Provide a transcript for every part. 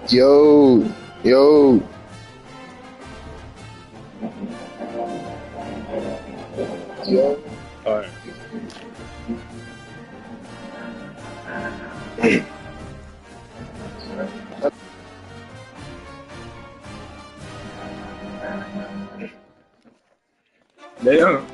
Yo, yo, yo. All right. Damn.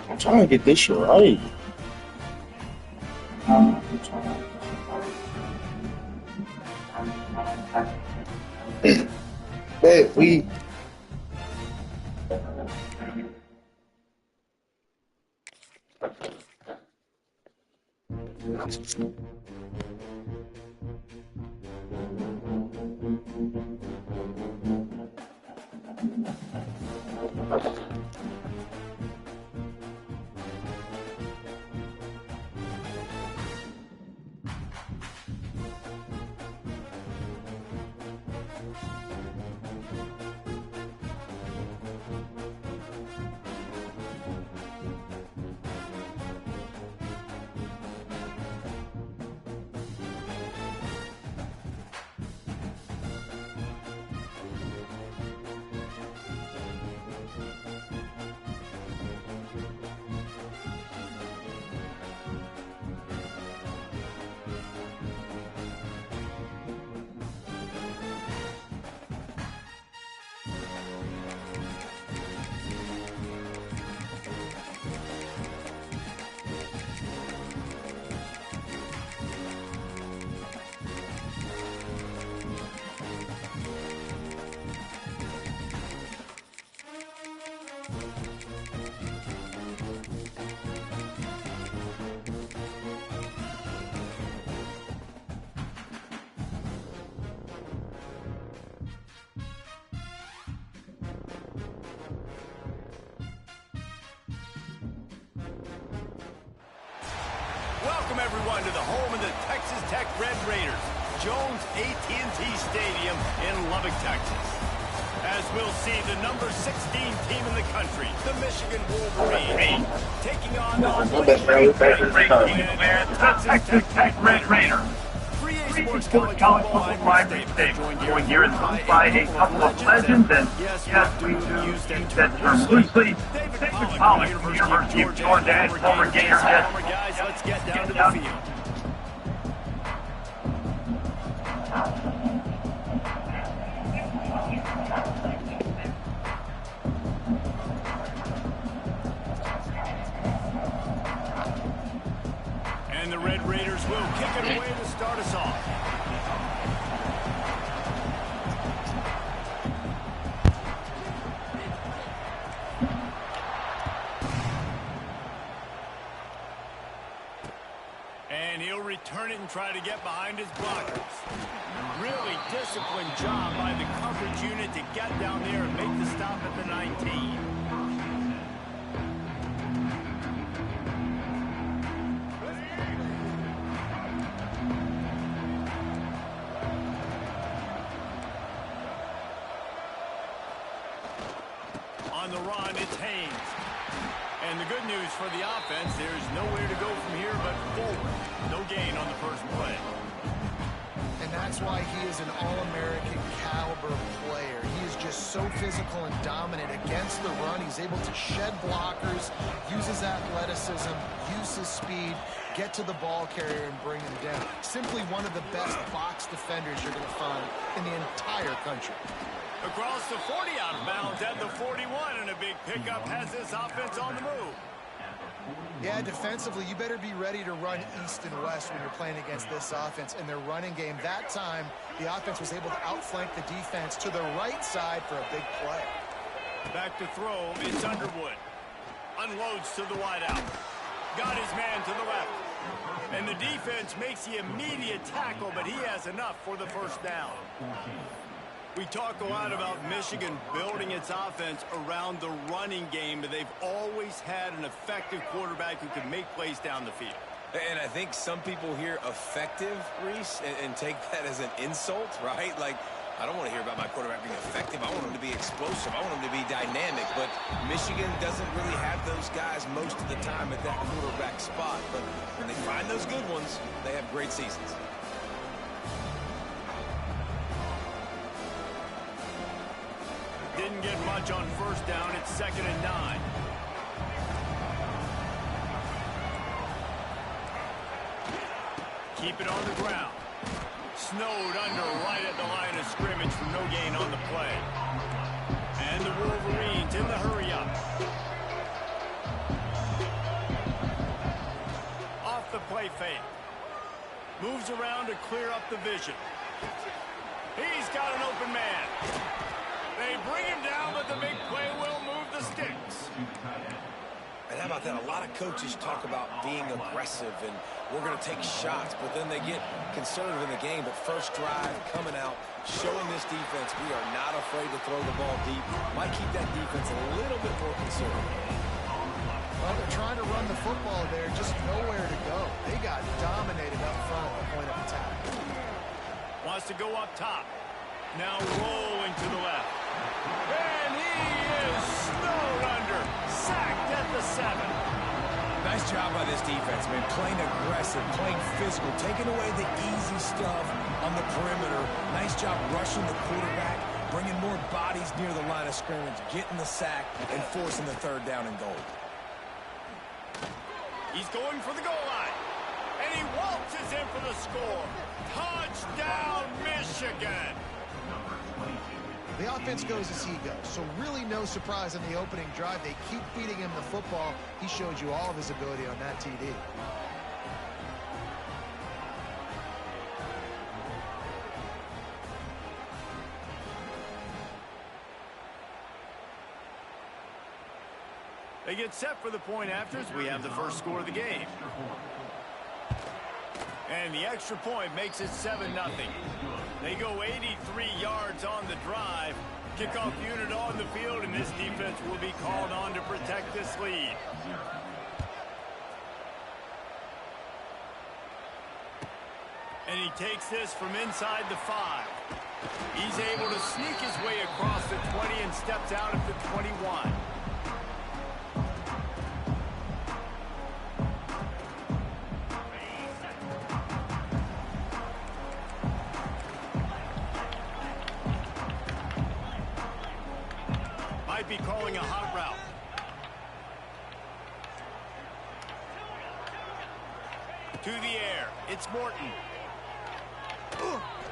I'm trying to get this shit right. Bet we. Welcome everyone to the home of the Texas Tech Red Raiders, Jones AT&T Stadium in Lubbock, Texas. As we'll see, the number 16 team in the country, the Michigan Wolverines, taking on the 23rd Texas Tech Red Raiders. Free Sports College Football Library Stadium. Going here is owned by a couple of legends, and yes, we do use that term loosely. David Pollock from the University of Georgia, former Gator Jet. Guys, let's get down to the field. And the Red Raiders will kick it away to start us off. turn it and try to get behind his blockers. Really disciplined job by the coverage unit to get down there and make the stop at the 19. On the run, it's Haynes. And the good news for the offense, there's nowhere to go from here but forward. No gain on the first play. And that's why he is an All-American caliber player. He is just so physical and dominant against the run. He's able to shed blockers, use his athleticism, use his speed, get to the ball carrier and bring him down. Simply one of the best box defenders you're going to find in the entire country. Across the 40 out of bounds at the 41, and a big pickup has this offense on the move. Yeah, defensively, you better be ready to run east and west when you're playing against this offense. In their running game, that time, the offense was able to outflank the defense to the right side for a big play. Back to throw, it's Underwood. Unloads to the wideout. Got his man to the left. And the defense makes the immediate tackle, but he has enough for the first down. We talk a lot about Michigan building its offense around the running game, but they've always had an effective quarterback who can make plays down the field. And I think some people hear effective, Reese, and take that as an insult, right? Like, I don't want to hear about my quarterback being effective. I want him to be explosive. I want him to be dynamic. But Michigan doesn't really have those guys most of the time at that quarterback spot. But when they find those good ones, they have great seasons. Didn't get much on first down. It's 2nd and 9. Keep it on the ground. Snowed under right at the line of scrimmage for no gain on the play. And the Wolverines in the hurry-up. Off the play fake. Moves around to clear up the vision. He's got an open man. They bring him down, but the big play will move the sticks. And how about that? A lot of coaches talk about being aggressive and we're going to take shots, but then they get conservative in the game. But first drive, coming out, showing this defense we are not afraid to throw the ball deep. Might keep that defense a little bit more conservative. Well, they're trying to run the football there, just nowhere to go. They got dominated up front at the point of attack. Wants to go up top. Now rolling to the left. And he is snowed under. Sacked at the 7. Nice job by this defense, man. Playing aggressive, playing physical, taking away the easy stuff on the perimeter. Nice job rushing the quarterback, bringing more bodies near the line of scrimmage, getting the sack, and forcing the 3rd down and goal. He's going for the goal line. And he waltzes in for the score. Touchdown, Michigan. The offense goes as he goes, so really no surprise in the opening drive. They keep feeding him the football. He showed you all of his ability on that TD. They get set for the point afters. We have the first score of the game. And the extra point makes it 7-0. They go 83 yards on the drive. Kickoff unit on the field, and this defense will be called on to protect this lead. And he takes this from inside the 5. He's able to sneak his way across the 20 and steps out at the 21. Be calling a hot route. To the air. It's Morton.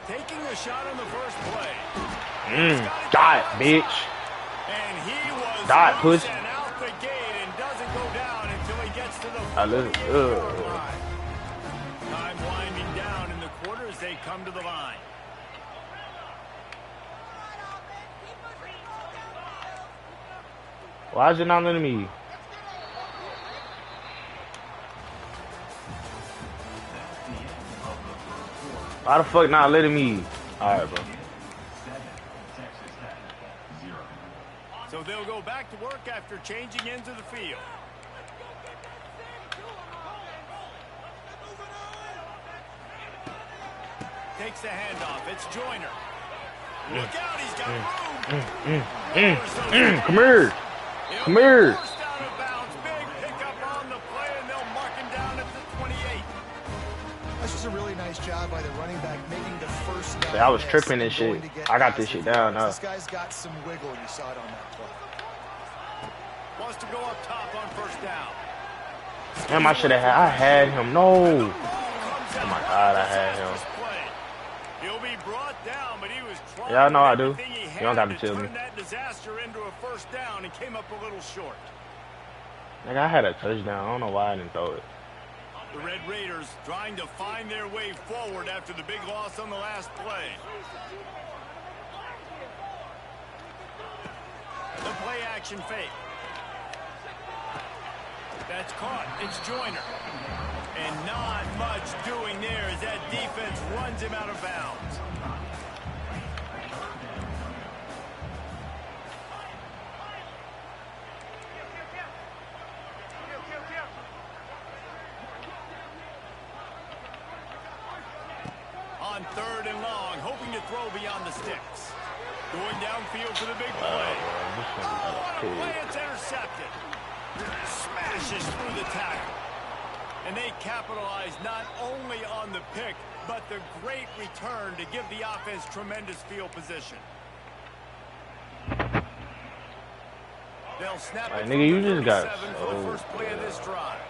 Taking the shot on the first play. Got it, bitch. And he was Got it, push. Out the gate and doesn't go down until he gets to the line. Time winding down in the quarter as they come to the line. Why is it not letting me? Why the fuck not letting me? All right, bro. So they'll go back to work after changing into the field. Takes the handoff. It's Joyner. Look out, he's got room. Come here. Come here. Forced out of bounds. Big pickup on the play, and they'll mark him down at the 28. That's just a really nice job by the running back making the first down. I was tripping and shit. I got this shit down now. This guy's got some wiggle, and you saw it on that play. Wants to go up top on first down. Damn, I should have had. I had him. No. Oh my God, I had him. He'll be brought down, but he was trying. Yeah, I know I do. everything he You don't had got to tell me. turn that disaster into a first down and came up a little short. Like I had a touchdown. I don't know why I didn't throw it. The Red Raiders trying to find their way forward after the big loss on the last play. The play action fake. That's caught. It's Joyner. And not much doing there as that defense runs him out of bounds. On third and long, hoping to throw beyond the sticks. Going downfield for the big play. Oh, what a play, it's intercepted. Smashes through the tackle. And they capitalize not only on the pick, but the great return to give the offense tremendous field position. They'll snap it nigga, you from just got 37 for the first play of this drive.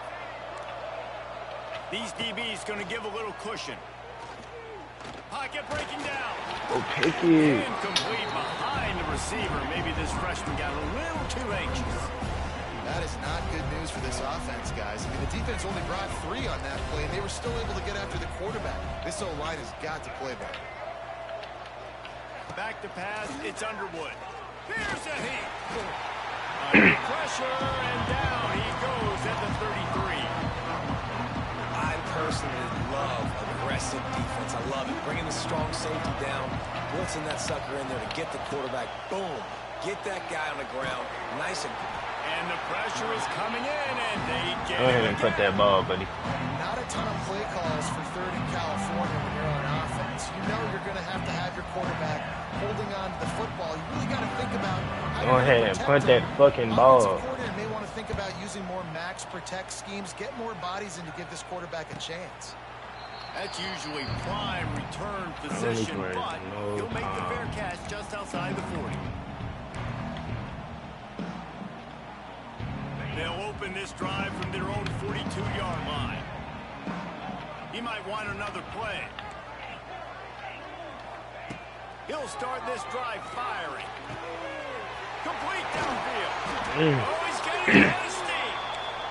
These DBs going to give a little cushion. Pocket breaking down. Oh, pick it. Incomplete behind the receiver. Maybe this freshman got a little too anxious. That is not good news for this offense, guys. I mean, the defense only brought 3 on that play, and they were still able to get after the quarterback. This O-line has got to play better. Back to pass, it's Underwood. Here's a hit. Under pressure, and down he goes at the 33. I personally love aggressive defense. I love it. Bringing the strong safety down, blitzing that sucker in there to get the quarterback. Boom. Get that guy on the ground. Nice and the pressure is coming in, and they get Go ahead and put that ball, buddy. Not a ton of play calls for third in California when you're on offense. You know you're going to have your quarterback holding on to the football. You really got to think about how Go ahead and put that fucking ball. Offensive coordinator may want to think about using more max protect schemes, get more bodies in to give this quarterback a chance. That's usually prime return position, but he'll make the fair catch just outside the 40. They'll open this drive from their own 42-yard line. He might want another play. He'll start this drive firing. Complete downfield. Oh, he's getting ahead of steam.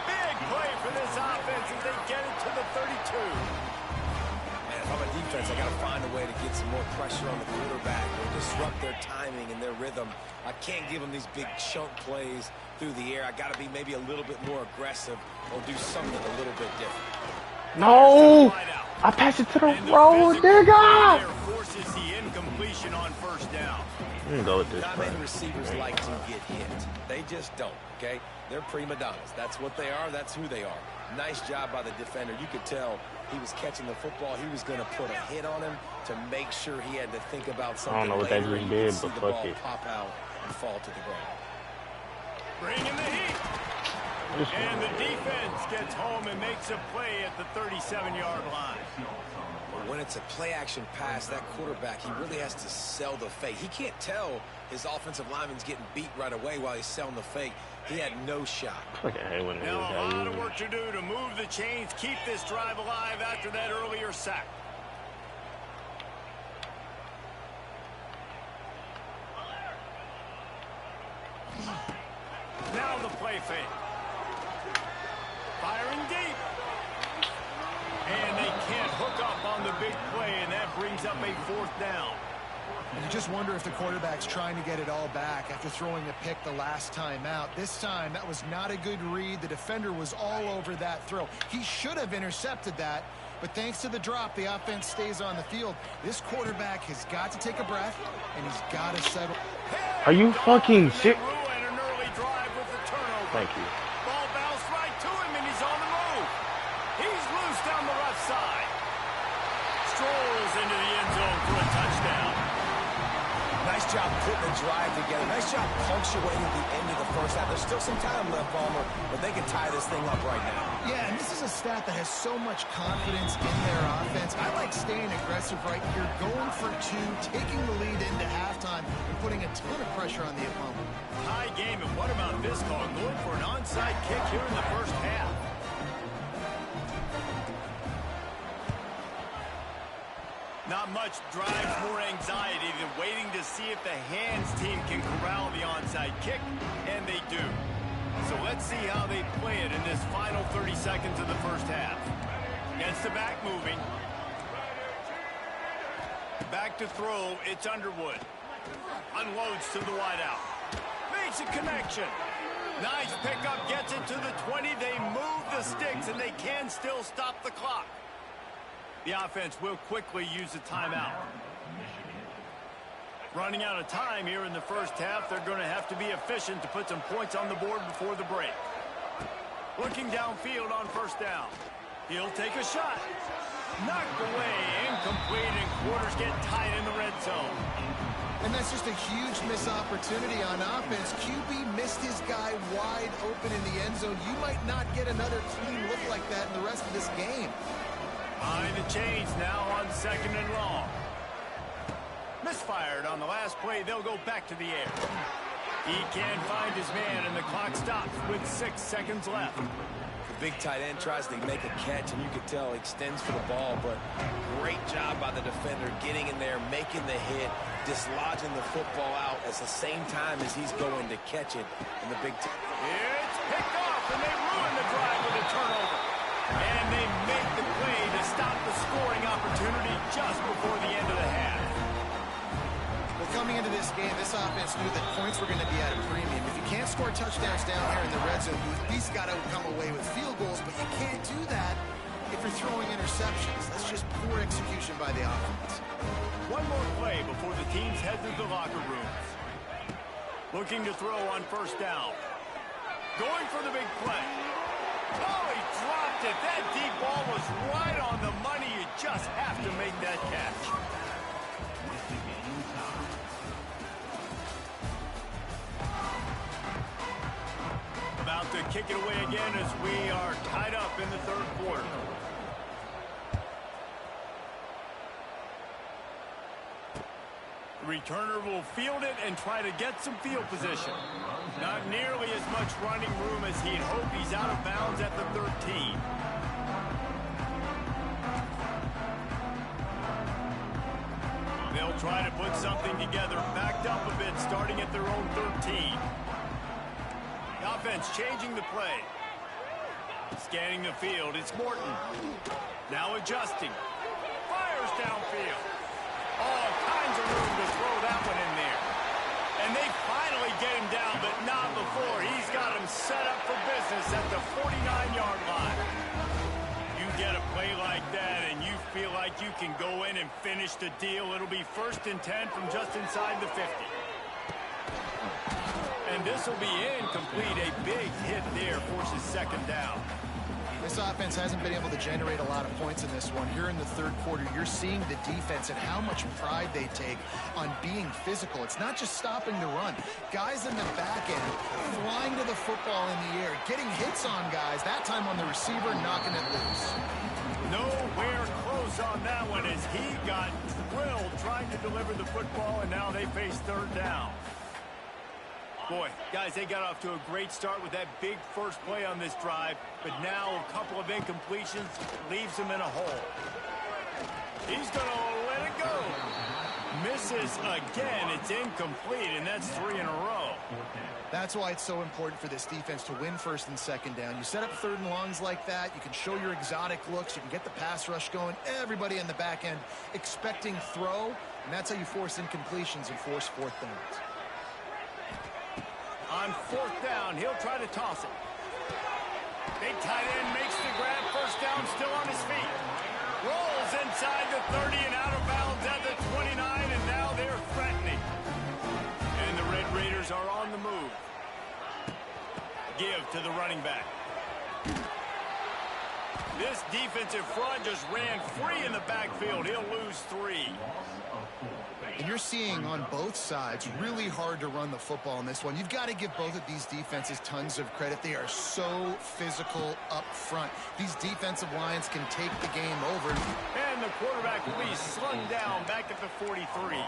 Big play for this offense as they get it to the 32. Man, if I'm a defense, I got to find a way to get some more pressure on the quarterback or disrupt their timing and their rhythm. I can't give them these big chunk plays through the air. I got to be maybe a little bit more aggressive or do something a little bit different. No! I passed it to the road, nigga! Forces the incompletion on first down. I'm gonna go with this Not play. many receivers like to get hit. They just don't, okay? They're prima donnas. That's what they are. That's who they are. Nice job by the defender. You could tell he was catching the football. He was going to put a hit on him to make sure he had to think about something. I don't know what that later. just You could did, see but the fuck ball it. pop out and fall to the ground. Bringing the heat. And the defense gets home and makes a play at the 37-yard line. When it's a play-action pass, that quarterback, he really has to sell the fake. He can't tell his offensive lineman's getting beat right away while he's selling the fake. He had no shot. Fucking hate when Now a lot of work to do to move the chains, keep this drive alive after that earlier sack. Now the play fake. Firing deep. And they can't hook up on the big play, and that brings up a fourth down. And you just wonder if the quarterback's trying to get it all back after throwing a pick the last time out. This time, that was not a good read. The defender was all over that throw. He should have intercepted that, But thanks to the drop, the offense stays on the field. This quarterback has got to take a breath, and he's got to settle. Are you fucking sick? Thank you. Ball bounced right to him, and he's on the move. He's loose down the left side. Strolls into the end zone for a touchdown. Nice job putting the drive together. Nice job punctuating the end of the first half. There's still some time left, Palmer, but they can tie this thing up right now. Yeah, and this is a stat that has so much confidence in their offense. I like staying aggressive right here, going for two, taking the lead into halftime, and putting a ton of pressure on the opponent. High game, and what about this call? Going for an onside kick here in the first half. Not much drives more anxiety than waiting to see if the hands team can corral the onside kick, and they do. So let's see how they play it in this final 30 seconds of the first half. Gets the back moving. Back to throw, it's Underwood. Unloads to the wideout. Makes a connection. Nice pickup, gets it to the 20. They move the sticks, and they can still stop the clock. The offense will quickly use a timeout. Running out of time here in the first half. They're going to have to be efficient to put some points on the board before the break. Looking downfield on first down. He'll take a shot. Knocked away, incomplete, and quarters get tight in the red zone. And that's just a huge missed opportunity on offense. QB missed his guy wide open in the end zone. You might not get another clean look like that in the rest of this game. Behind the chains now on 2nd and long. Misfired on the last play. They'll go back to the air. He can't find his man, and the clock stops with 6 seconds left. The big tight end tries to make a catch, and you can tell he extends for the ball, but great job by the defender getting in there, making the hit, dislodging the football out at the same time as he's going to catch it. And the big It's picked off, and they ruin the drive with a turnover. And they make the play to stop the scoring opportunity just before the end of the half. Well, coming into this game, this offense knew that points were going to be at a premium. If you can't score touchdowns down here in the red zone, you at least got to come away with field goals, but you can't do that if you're throwing interceptions. That's just poor execution by the offense. One more play before the teams head to the locker rooms. Looking to throw on first down. Going for the big play. Oh, he dropped it. That deep ball was right on the money. You just have to make that catch. About to kick it away again as we are tied up in the third quarter. The returner will field it and try to get some field position. Not nearly as much running room as he'd hoped. He's out of bounds at the 13. They'll try to put something together, backed up a bit, starting at their own 13. The offense changing the play. Scanning the field, it's Morton. Now adjusting. Fires downfield. All kinds of room to throw that one in there. And they finally get him down, but not before. He's got him set up for business at the 49-yard line. You get a play like that, and you feel like you can go in and finish the deal. It'll be 1st and 10 from just inside the 50. And this will be incomplete. A big hit there forces 2nd down. This offense hasn't been able to generate a lot of points in this one. Here in the third quarter, you're seeing the defense and how much pride they take on being physical. It's not just stopping the run. Guys in the back end flying to the football in the air, getting hits on guys, that time on the receiver, knocking it loose. Nowhere close on that one as he got drilled trying to deliver the football, and now they face 3rd down. Boy, guys, they got off to a great start with that big first play on this drive, but now a couple of incompletions leaves them in a hole. He's going to let it go. Misses again. It's incomplete, and that's 3 in a row. That's why it's so important for this defense to win 1st and 2nd down. You set up 3rd and longs like that. You can show your exotic looks. You can get the pass rush going. Everybody in the back end expecting throw, and that's how you force incompletions and force 4th downs. On 4th down, he'll try to toss it. Big tight end makes the grab. 1st down, still on his feet. Rolls inside the 30 and out of bounds at the 29, and now they're threatening. And the Red Raiders are on the move. Give to the running back. This defensive front just ran free in the backfield. He'll lose 3. And you're seeing on both sides really hard to run the football in this one. You've got to give both of these defenses tons of credit. They are so physical up front. These defensive lines can take the game over. And the quarterback will be slung down back at the 43.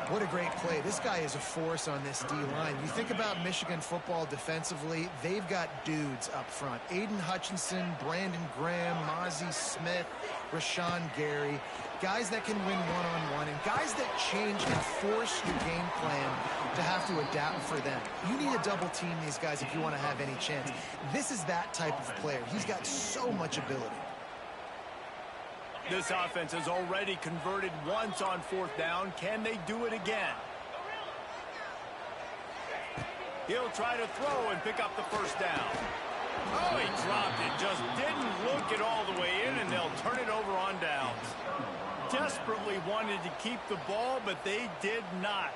What a great play. This guy is a force on this D-line. You think about Michigan football defensively, they've got dudes up front. Aiden Hutchinson, Brandon Graham, Mozzie Smith, Rashawn Gary. Guys that can win one-on-one and guys that change and force your game plan to have to adapt for them. You need to double team these guys if you want to have any chance. This is that type of player. He's got so much ability. This offense has already converted once on 4th down. Can they do it again? He'll try to throw and pick up the 1st down. Oh, he dropped it. Just didn't look it all the way in, and they'll turn it over on downs. Desperately wanted to keep the ball, but they did not.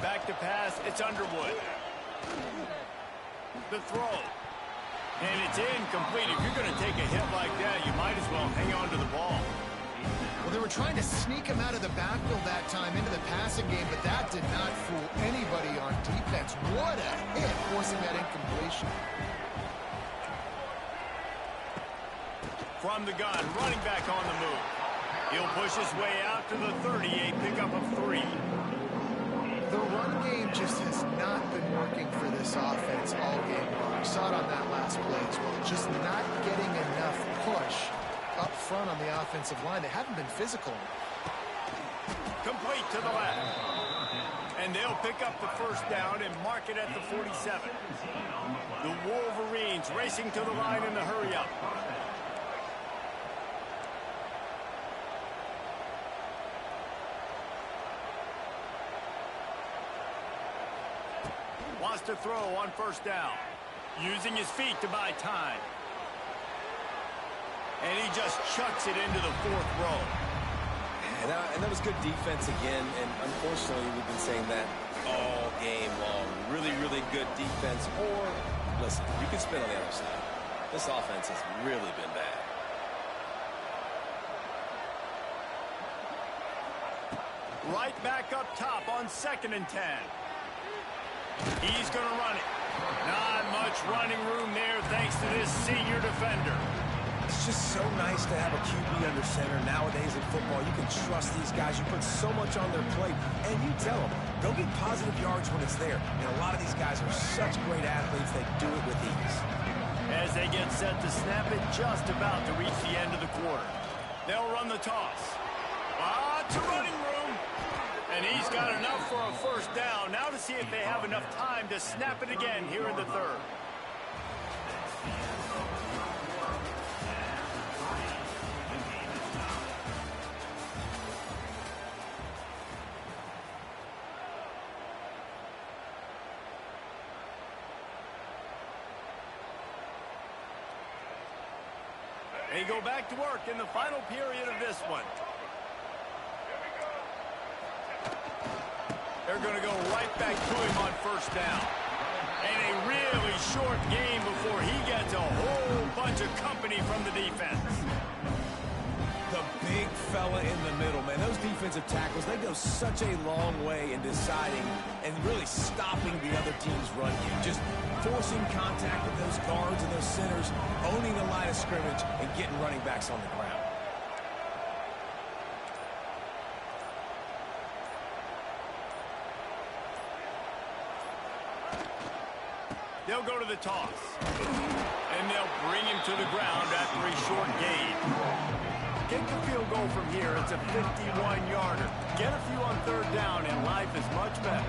Back to pass. It's Underwood. The throw. And it's incomplete. If you're going to take a hit like that, you might as well hang on to the ball. Well, they were trying to sneak him out of the backfield that time into the passing game, but that did not fool anybody on defense. What a hit, forcing that incompletion. From the gun, running back on the move. He'll push his way out to the 38, pickup of 3. The run game just has not been working for this offense all game long. We saw it on that last play as well. Just not getting enough push up front on the offensive line. They haven't been physical. Complete to the left. And they'll pick up the 1st down and mark it at the 47. The Wolverines racing to the line in the hurry-up. Wants to throw on 1st down. Using his feet to buy time. And he just chucks it into the 4th row. And that was good defense again. And unfortunately, we've been saying that all game long. Really, really good defense. Or, listen, you can spin on the other side. This offense has really been bad. Right back up top on 2nd and 10. He's going to run it. Not much running room there thanks to this senior defender. It's just so nice to have a QB under center. Nowadays in football, you can trust these guys. You put so much on their plate, and you tell them, go get positive yards when it's there. And a lot of these guys are such great athletes, they do it with ease. As they get set to snap it, just about to reach the end of the quarter. They'll run the toss. Lots of running room. And he's got enough for a 1st down. Now to see if they have enough time to snap it again here in the 3rd. They go back to work in the final period of this one. They're going to go right back to him on 1st down. And a really short game before he gets a whole bunch of company from the defense. The big fella in the middle, man. Those defensive tackles, they go such a long way in deciding and really stopping the other team's run game. Just forcing contact with those guards and those centers, owning the line of scrimmage, and getting running backs on the ground. They'll go to the toss. And they'll bring him to the ground after a short gain. Get the field goal from here. It's a 51-yarder. Get a few on 3rd down, and life is much better.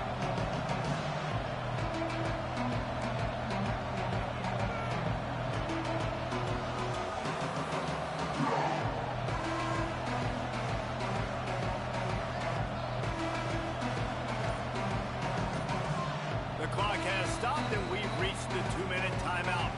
The clock has stopped, and we've reached the 2-minute timeout.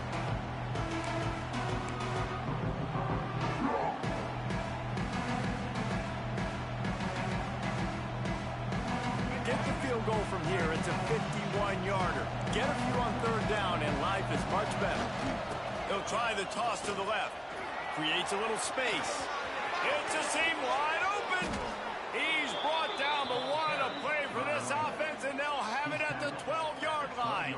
Get the field goal from here. It's a 51-yarder. Get a few on third down, and life is much better. He'll try the toss to the left. Creates a little space. It's a seam wide open. He's brought down, but what a play for this offense, and they'll have it at the 12-yard line.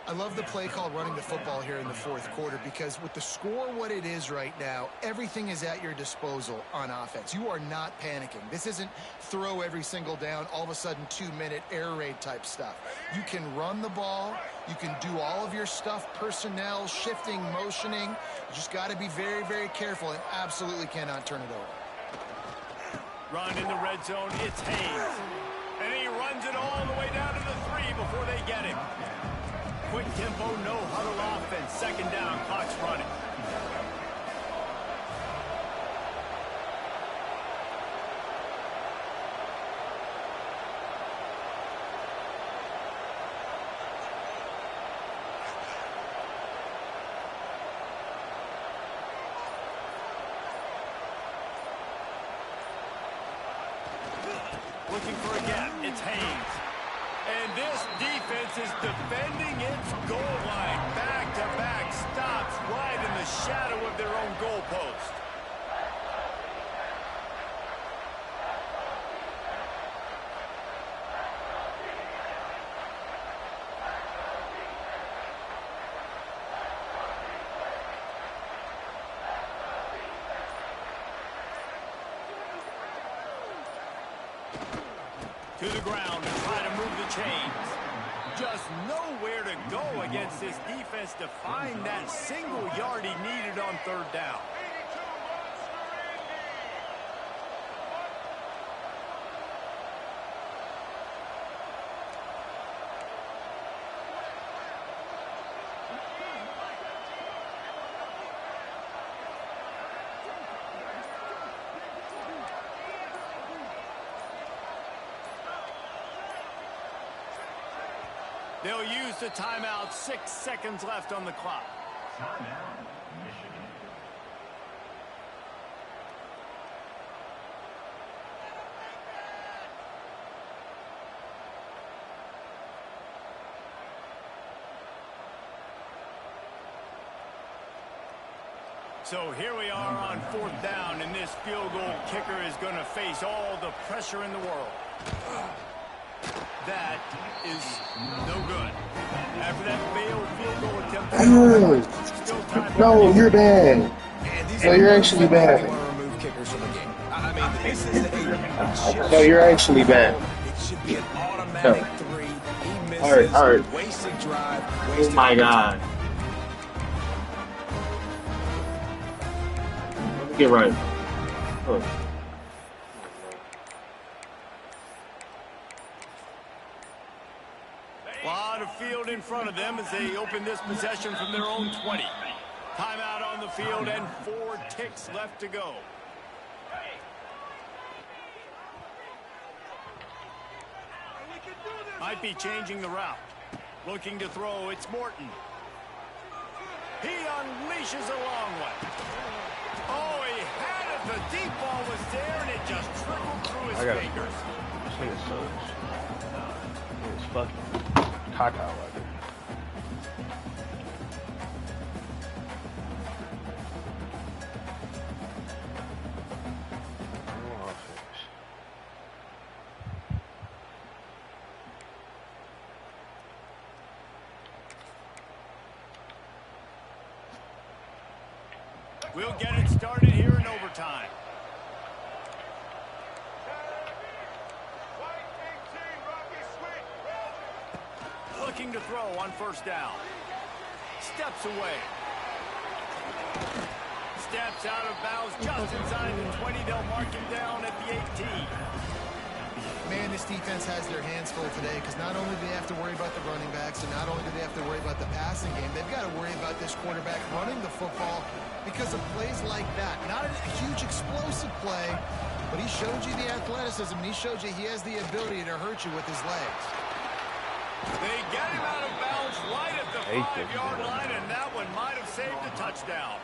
I love the play called running the football here in the fourth quarter, because with the score what it is right now, everything is at your disposal on offense. You are not panicking. This isn't throw every single down, all of a sudden 2-minute air raid type stuff. You can run the ball. You can do all of your stuff, personnel, shifting, motioning. You just got to be very, very careful and absolutely cannot turn it over. Run in the red zone. It's Hayes. And he runs it all the way down to the 3 before they get him. Quick tempo, no huddle offense. Second down, clock's running. Looking for a gap. It's Hayes. And this defense is defending its goal line. Back-to-back stops right in the shadow of their own goalpost. To the ground and try to move the chains. Just nowhere to go against this defense to find that single yard he needed on third down. They'll use the timeout. 6 seconds left on the clock. So here we are on fourth down, and this field goal kicker is going to face all the pressure in the world. That is no good. After that failed field goal attempt, No, you're bad. No, you're actually bad. No, you're actually bad. It should be an automatic 3. He misses. All right. Wasted drive. Oh my God. Get right. Look. lot of field in front of them as they open this possession from their own 20. Timeout on the field and 4 ticks left to go. Might be changing the route. Looking to throw, it's Morton. He unleashes a long one. Oh, he had it. The deep ball was there, and it just trickled through his fingers. This nigga sucks. It's fucking cock out right there. We'll get it started here in overtime. Looking to throw on first down. Steps away. Steps out of bounds just inside the 20. They'll mark him down at the 18. Man, this defense has their hands full today because not only do they have to worry about the running backs and not only do they have to worry about the passing game, they've got to worry about this quarterback running the football because of plays like that. Not a huge explosive play, but he showed you the athleticism and he showed you he has the ability to hurt you with his legs. They get him out of bounds right at the 5-yard line, and that one might have saved a touchdown.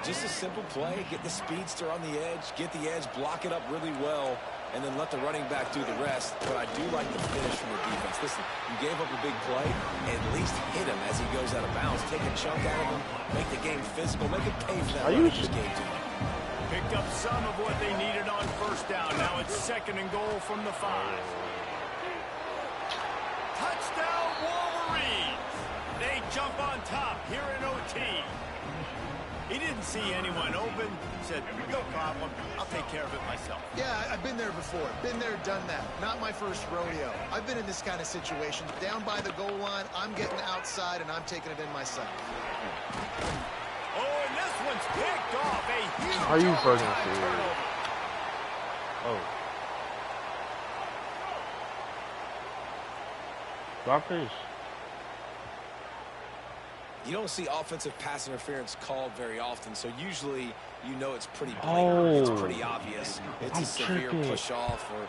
Just a simple play. Get the speedster on the edge, get the edge, block it up really well, and then let the running back do the rest. But I do like the finish from the defense. Listen, you gave up a big play, at least hit him as he goes out of bounds. Take a chunk out of him, make the game physical, make it pay for that run he just gave to him. Picked up some of what they needed on first down. Now it's 2nd and goal from the 5. Touchdown, Wolverines! They jump on top here in OT. He didn't see anyone open. Said, no problem. I'll take care of it myself. Yeah, I've been there before. Been there, done that. Not my first rodeo. I've been in this kind of situation. Down by the goal line, I'm getting outside, and I'm taking it in myself. Oh, and this one's picked off. A huge Are you fucking serious? Oh. Drop this. You don't see offensive pass interference called very often, so usually you know it's pretty blatant. It's pretty obvious. It's a severe push off, or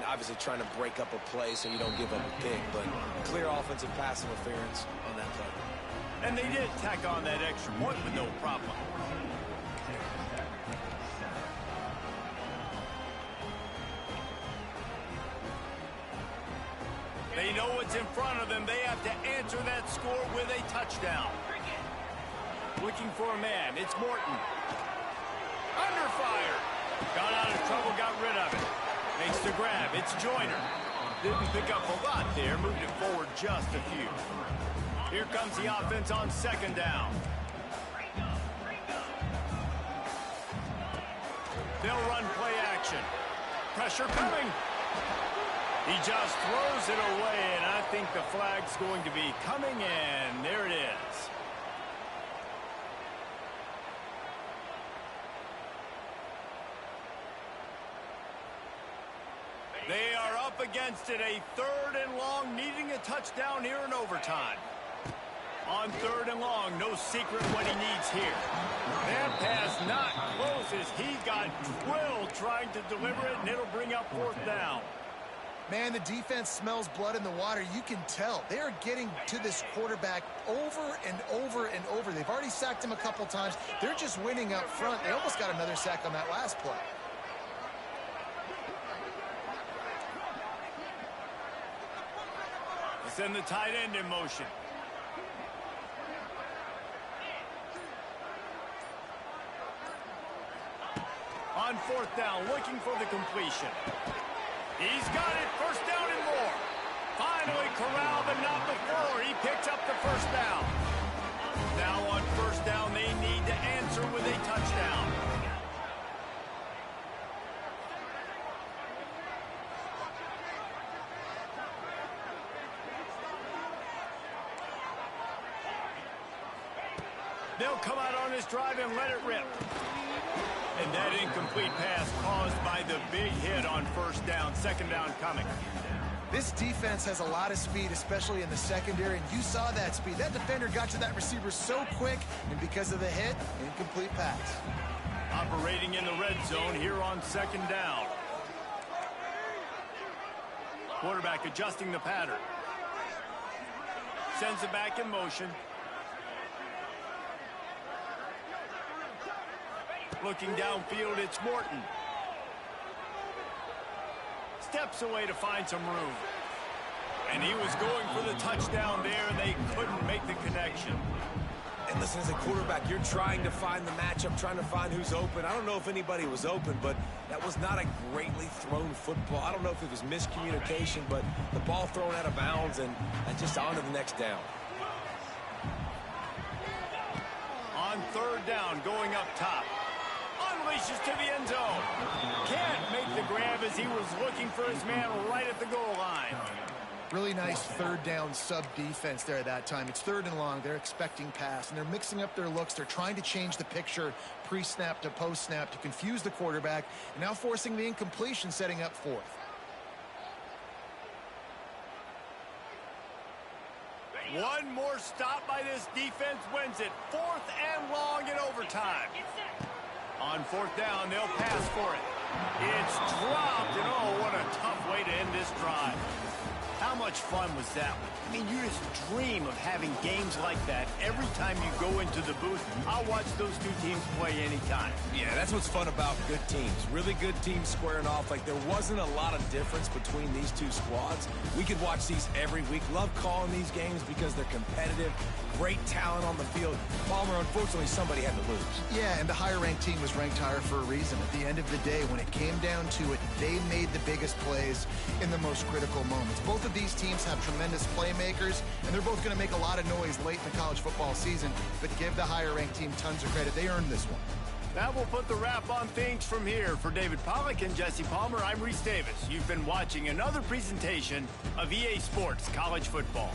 obviously trying to break up a play so you don't give up a pick, but clear offensive pass interference on that play. And they did tack on that extra point with no problem. They know what's in front of them. They have to answer that score with a touchdown. Looking for a man. It's Morton. Under fire. Got out of trouble, got rid of it. Makes the grab. It's Joyner. Didn't pick up a lot there. Moved it forward just a few. Here comes the offense on 2nd down. They'll run play action. Pressure coming. He just throws it away, and I think the flag's going to be coming, and there it is. They are up against it, a 3rd and long, needing a touchdown here in overtime. On 3rd and long, no secret what he needs here. That pass not close as he got drilled trying to deliver it, and it'll bring up 4th down. Man, the defense smells blood in the water. You can tell. They are getting to this quarterback over and over and over. They've already sacked him a couple times. They're just winning up front. They almost got another sack on that last play. Send the tight end in motion. On 4th down, looking for the completion. He's got it, 1st down and more. Finally corralled, but not before. He picks up the 1st down. Now on 1st down, they need to answer with a touchdown. They'll come out on this drive and let it rip. And that incomplete pass caused by the big hit on 1st down. 2nd down coming. This defense has a lot of speed, especially in the secondary, and you saw that speed. That defender got to that receiver so quick, and because of the hit, incomplete pass. Operating in the red zone here on 2nd down. Quarterback adjusting the pattern. Sends it back in motion. Looking downfield, it's Morton. Steps away to find some room. And he was going for the touchdown there, and they couldn't make the connection. And listen, as a quarterback, you're trying to find the matchup, trying to find who's open. I don't know if anybody was open, but that was not a greatly thrown football. I don't know if it was miscommunication, but the ball thrown out of bounds and just on to the next down. On 3rd down, going up top. Unleashes to the end zone. Can't make the grab as he was looking for his man right at the goal line. Really nice 3rd down sub-defense there at that time. It's 3rd and long. They're expecting pass, and they're mixing up their looks. They're trying to change the picture pre-snap to post-snap to confuse the quarterback, and now forcing the incompletion, setting up 4th. One more stop by this defense wins it. 4th and long in overtime. On 4th down, they'll pass for it. It's dropped, and oh, what a tough way to end this drive. How much fun was that one? I mean, you just dream of having games like that every time you go into the booth. I'll watch those two teams play anytime. Yeah, that's what's fun about good teams. Really good teams squaring off. Like, there wasn't a lot of difference between these two squads. We could watch these every week. Love calling these games because they're competitive. Great talent on the field. Palmer, unfortunately, somebody had to lose. Yeah, and the higher-ranked team was ranked higher for a reason. At the end of the day, when it came down to it, they made the biggest plays in the most critical moments. Both of these teams have tremendous playmakers, and they're both going to make a lot of noise late in the college football season, but give the higher-ranked team tons of credit. They earned this one. That will put the wrap on things from here. For David Pollack and Jesse Palmer, I'm Reese Davis. You've been watching another presentation of EA Sports College Football.